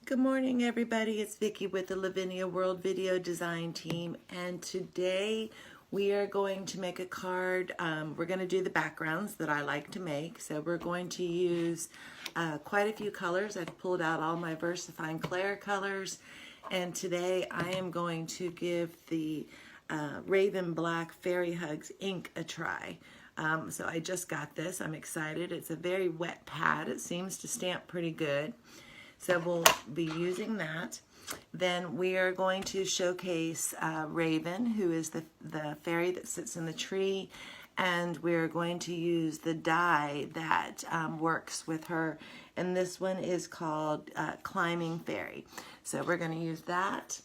Good morning, everybody. It's Vicki with the Lavinia World Video Design Team, and today we are going to make a card. We're going to do the backgrounds that I like to make, so we're going to use quite a few colors. I've pulled out all my VersaFine Clair colors, and today I am going to give the Raven Black Fairy Hugs ink a try. So I just got this. I'm excited. It's a very wet pad. It seems to stamp pretty good. So we'll be using that. Then we are going to showcase Raven, who is the fairy that sits in the tree, and we're going to use the die that works with her. And this one is called Climbing Fairy. So we're going to use that.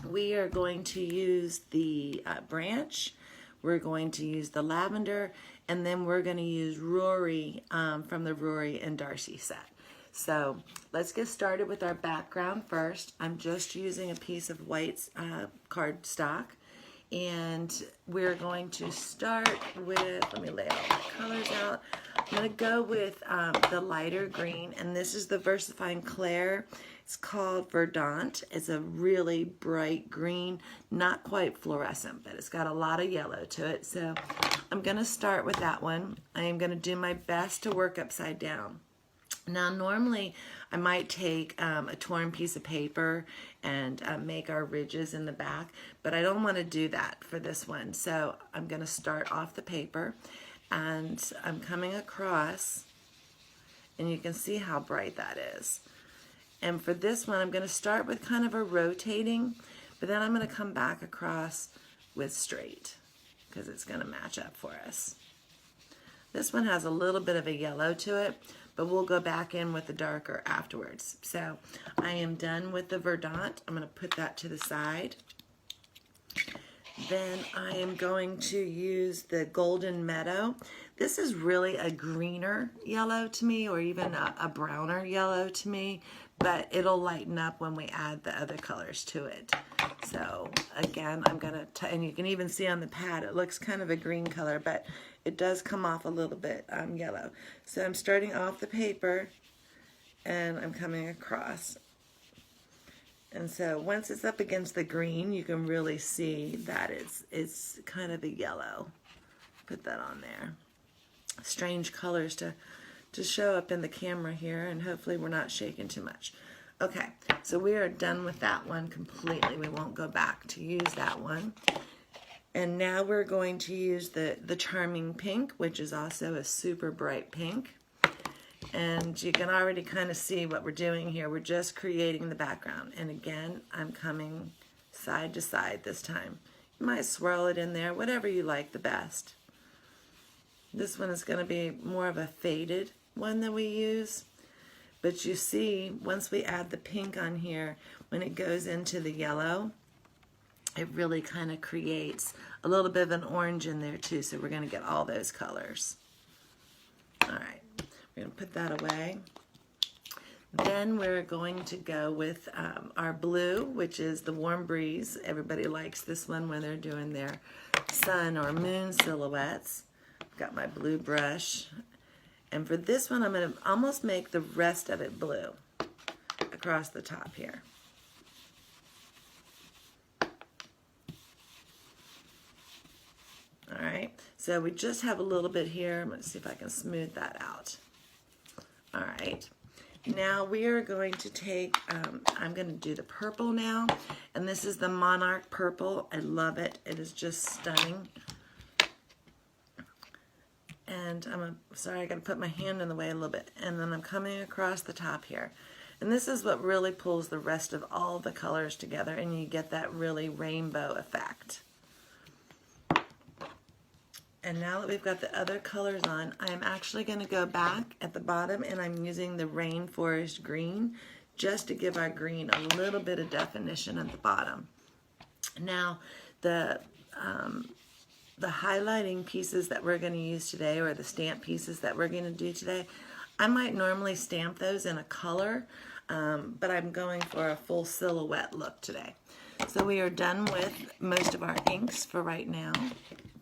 We are going to use the branch. We're going to use the lavender, and then we're going to use Rory from the Rory and Darcy set. So let's get started with our background first. I'm just using a piece of white cardstock, and we're going to start with, let me lay all my colors out. I'm going to go with the lighter green, and this is the VersaFine Clair. It's called Verdant. It's a really bright green, not quite fluorescent, but it's got a lot of yellow to it. So I'm going to start with that one. I am going to do my best to work upside down. Now, normally I might take a torn piece of paper and make our ridges in the back, but I don't want to do that for this one. So I'm going to start off the paper, and I'm coming across, and you can see how bright that is. And for this one, I'm going to start with kind of a rotating, but then I'm going to come back across with straight because it's going to match up for us. This one has a little bit of a yellow to it, but we'll go back in with the darker afterwards. So I am done with the Verdant. I'm going to put that to the side. Then I am going to use the Golden Meadow. This is really a greener yellow to me, or even a browner yellow to me, but it'll lighten up when we add the other colors to it. So again, I'm going to, and you can even see on the pad, it looks kind of a green color, but it does come off a little bit yellow. So I'm starting off the paper, and I'm coming across. And so once it's up against the green, you can really see that it's kind of a yellow. Put that on there. Strange colors to show up in the camera here, and hopefully we're not shaking too much. Okay, so we are done with that one completely. We won't go back to use that one. And now we're going to use the Charming Pink, which is also a super bright pink. And you can already kind of see what we're doing here. We're just creating the background. And again, I'm coming side to side this time. You might swirl it in there, whatever you like the best. This one is going to be more of a faded one that we use. But you see, once we add the pink on here, when it goes into the yellow, it really kind of creates a little bit of an orange in there too. So we're going to get all those colors. All right, we're going to put that away. Then we're going to go with our blue, which is the Warm Breeze. Everybody likes this one when they're doing their sun or moon silhouettes. Got my blue brush. And for this one, I'm going to almost make the rest of it blue across the top here. All right, so we just have a little bit here. I'm going to see if I can smooth that out. All right, now we are going to take, I'm going to do the purple now, and this is the Monarch Purple. I love it. It is just stunning. And sorry, I got to put my hand in the way a little bit. And then I'm coming across the top here. And this is what really pulls the rest of all the colors together, and you get that really rainbow effect. And now that we've got the other colors on, I'm actually going to go back at the bottom, and I'm using the Rainforest Green just to give our green a little bit of definition at the bottom. Now, the highlighting pieces that we're going to use today, or the stamp pieces that we're going to do today, I might normally stamp those in a color, but I'm going for a full silhouette look today. So we are done with most of our inks for right now.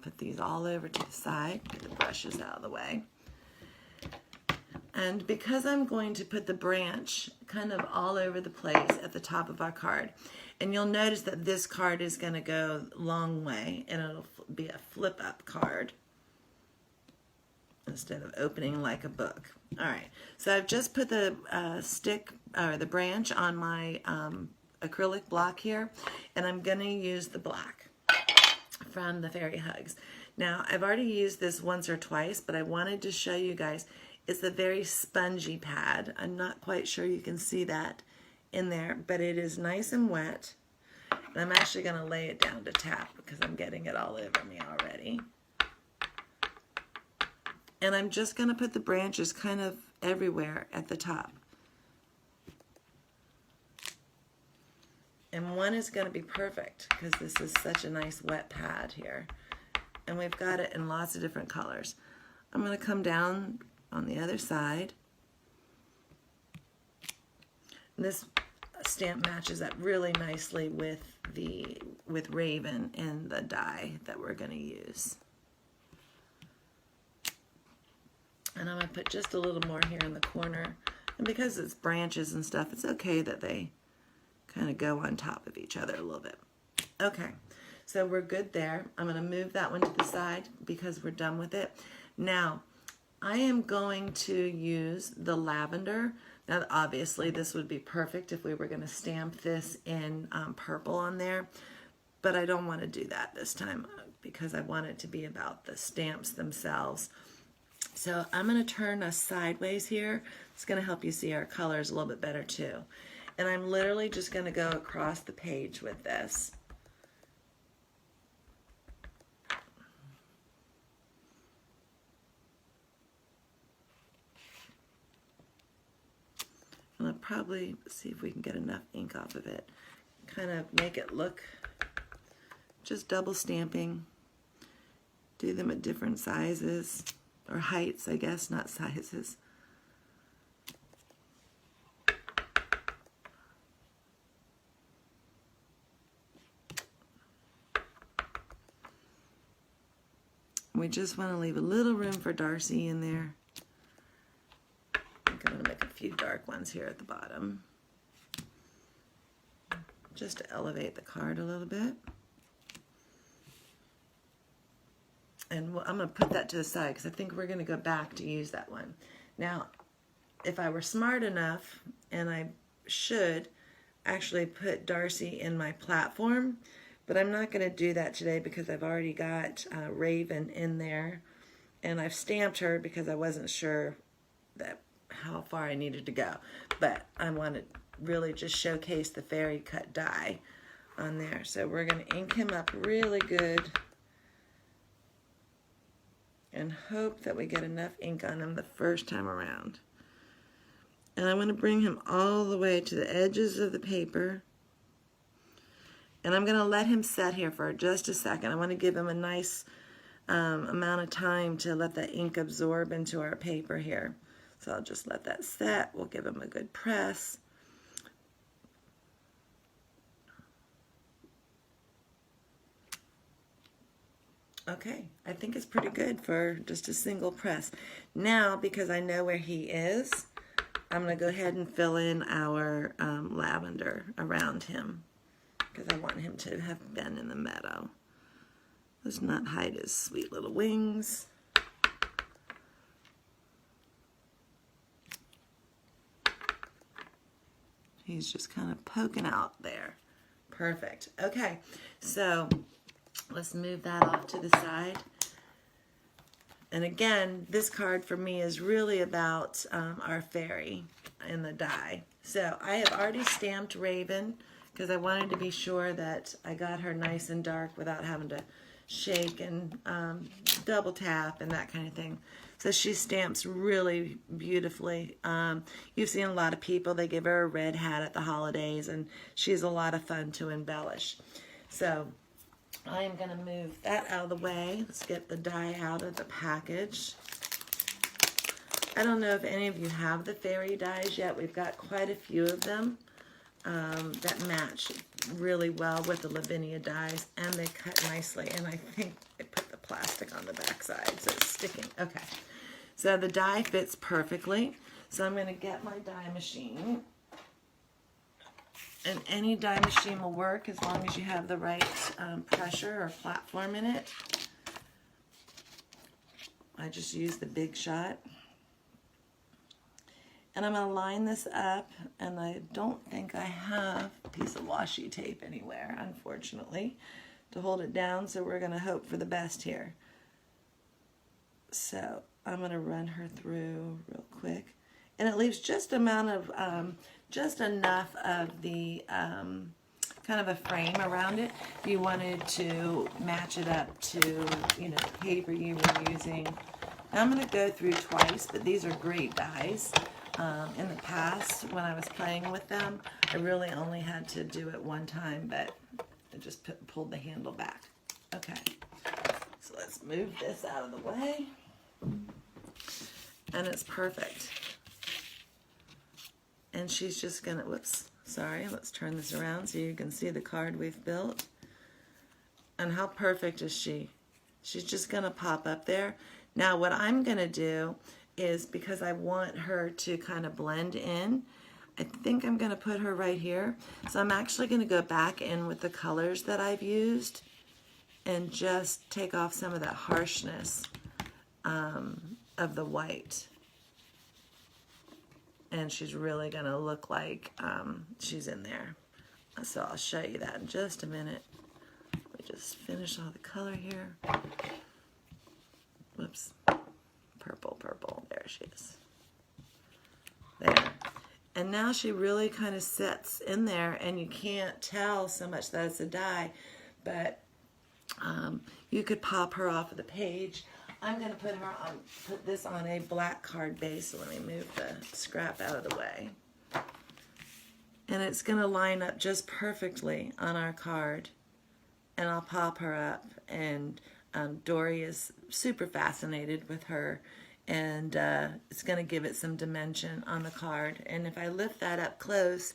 Put these all over to the side, get the brushes out of the way. And because I'm going to put the branch kind of all over the place at the top of our card, and you'll notice that this card is going to go a long way, and it'll be a flip up card instead of opening like a book. All right, so I've just put the the branch on my acrylic block here, and I'm going to use the black from the Fairy Hugs. Now, I've already used this once or twice, but I wanted to show you guys it's a very spongy pad. I'm not quite sure you can see that in there, but it is nice and wet. And I'm actually going to lay it down to tap because I'm getting it all over me already. And I'm just going to put the branches kind of everywhere at the top. And one is going to be perfect because this is such a nice wet pad here. And we've got it in lots of different colors. I'm going to come down on the other side. And this stamp matches up really nicely with Raven and the die that we're going to use. And I'm going to put just a little more here in the corner. And because it's branches and stuff, it's okay that they kind of go on top of each other a little bit. Okay, so we're good there. I'm going to move that one to the side because we're done with it. Now, I am going to use the lavender. Now, obviously, this would be perfect if we were going to stamp this in purple on there, but I don't want to do that this time because I want it to be about the stamps themselves. So I'm going to turn us sideways here. It's going to help you see our colors a little bit better too. And I'm literally just going to go across the page with this. And I'll probably see if we can get enough ink off of it. Kind of make it look just double stamping. Do them at different sizes, or heights, I guess, not sizes. We just want to leave a little room for Darcy in there. I'm going to make a few dark ones here at the bottom, just to elevate the card a little bit. And I'm going to put that to the side because I think we're going to go back to use that one. Now, if I were smart enough, and I should actually put Darcy in my platform, but I'm not going to do that today because I've already got Raven in there, and I've stamped her because I wasn't sure that how far I needed to go. But I want to really just showcase the fairy cut die on there. So we're going to ink him up really good and hope that we get enough ink on him the first time around. And I want to bring him all the way to the edges of the paper. And I'm going to let him set here for just a second. I want to give him a nice amount of time to let the ink absorb into our paper here. So I'll just let that set. We'll give him a good press. Okay, I think it's pretty good for just a single press. Now, because I know where he is, I'm going to go ahead and fill in our lavender around him, because I want him to have been in the meadow. Let's not hide his sweet little wings. He's just kind of poking out there. Perfect. Okay, so let's move that off to the side. And again, this card for me is really about our fairy in the die. So I have already stamped Raven because I wanted to be sure that I got her nice and dark without having to shake and double tap and that kind of thing. So she stamps really beautifully. You've seen a lot of people, they give her a red hat at the holidays, and she's a lot of fun to embellish. So I am going to move that out of the way. Let's get the die out of the package. I don't know if any of you have the fairy dies yet. We've got quite a few of them that match really well with the Lavinia dies, and they cut nicely. And I think I put the plastic on the back side, so it's sticking. Okay, So the die fits perfectly. So I'm going to get my die machine. And any die machine will work as long as you have the right pressure or platform in it. I just use the Big Shot. And I'm going to line this up, and I don't think I have a piece of washi tape anywhere, unfortunately, to hold it down, so we're going to hope for the best here. So I'm going to run her through real quick. And it leaves just enough of the kind of a frame around it. If you wanted to match it up to, you know, the paper you were using. I'm going to go through twice, but these are great dies. In the past, when I was playing with them, I really only had to do it one time, but I just pulled the handle back. Okay, so let's move this out of the way. And it's perfect. And she's just gonna, whoops, sorry, let's turn this around so you can see the card we've built. And how perfect is she? She's just gonna pop up there. Now what I'm gonna do is, because I want her to kind of blend in, I think I'm gonna put her right here. So I'm actually gonna go back in with the colors that I've used and just take off some of that harshness of the white. And she's really gonna look like she's in there. So I'll show you that in just a minute. Let me just finish all the color here. Whoops. Purple, purple, there she is. There. And now she really kind of sets in there, and you can't tell so much that it's a die, but you could pop her off of the page. I'm going to put this on a black card base, so let me move the scrap out of the way. And it's going to line up just perfectly on our card. And I'll pop her up, and Dory is super fascinated with her, and it's going to give it some dimension on the card. And if I lift that up close,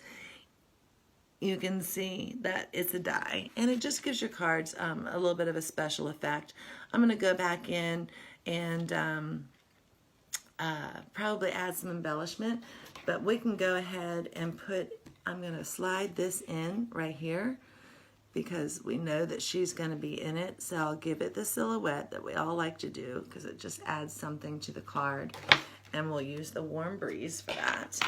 you can see that it's a die, and it just gives your cards a little bit of a special effect. I'm going to go back in and probably add some embellishment, but we can go ahead and I'm going to slide this in right here, because we know that she's going to be in it. So I'll give it the silhouette that we all like to do, because it just adds something to the card. And we'll use the Warm Breeze for that.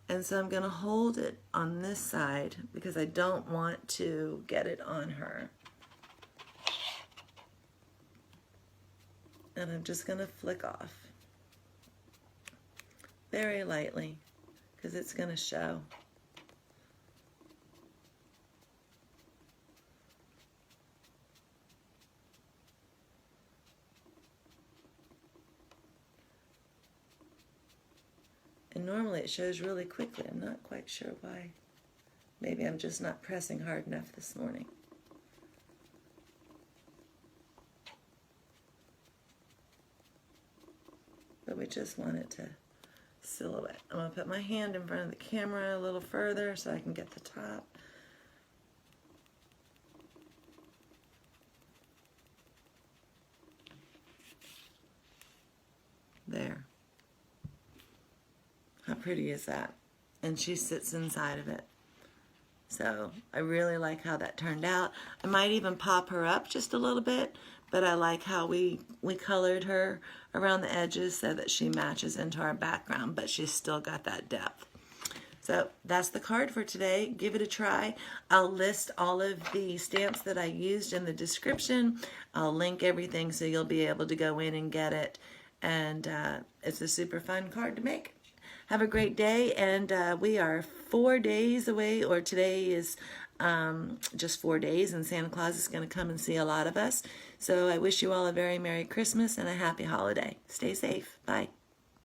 And so I'm going to hold it on this side, because I don't want to get it on her. And I'm just going to flick off very lightly, because it's going to show. And normally it shows really quickly. I'm not quite sure why. Maybe I'm just not pressing hard enough this morning. But we just want it to silhouette. I'm going to put my hand in front of the camera a little further so I can get the top. There. How pretty is that? And she sits inside of it. So I really like how that turned out. I might even pop her up just a little bit, but I like how we colored her around the edges so that she matches into our background, but she's still got that depth. So that's the card for today. Give it a try. I'll list all of the stamps that I used in the description. I'll link everything so you'll be able to go in and get it. And it's a super fun card to make. Have a great day, and we are 4 days away, or today is just 4 days, and Santa Claus is going to come and see a lot of us. So I wish you all a very Merry Christmas and a Happy Holiday. Stay safe. Bye.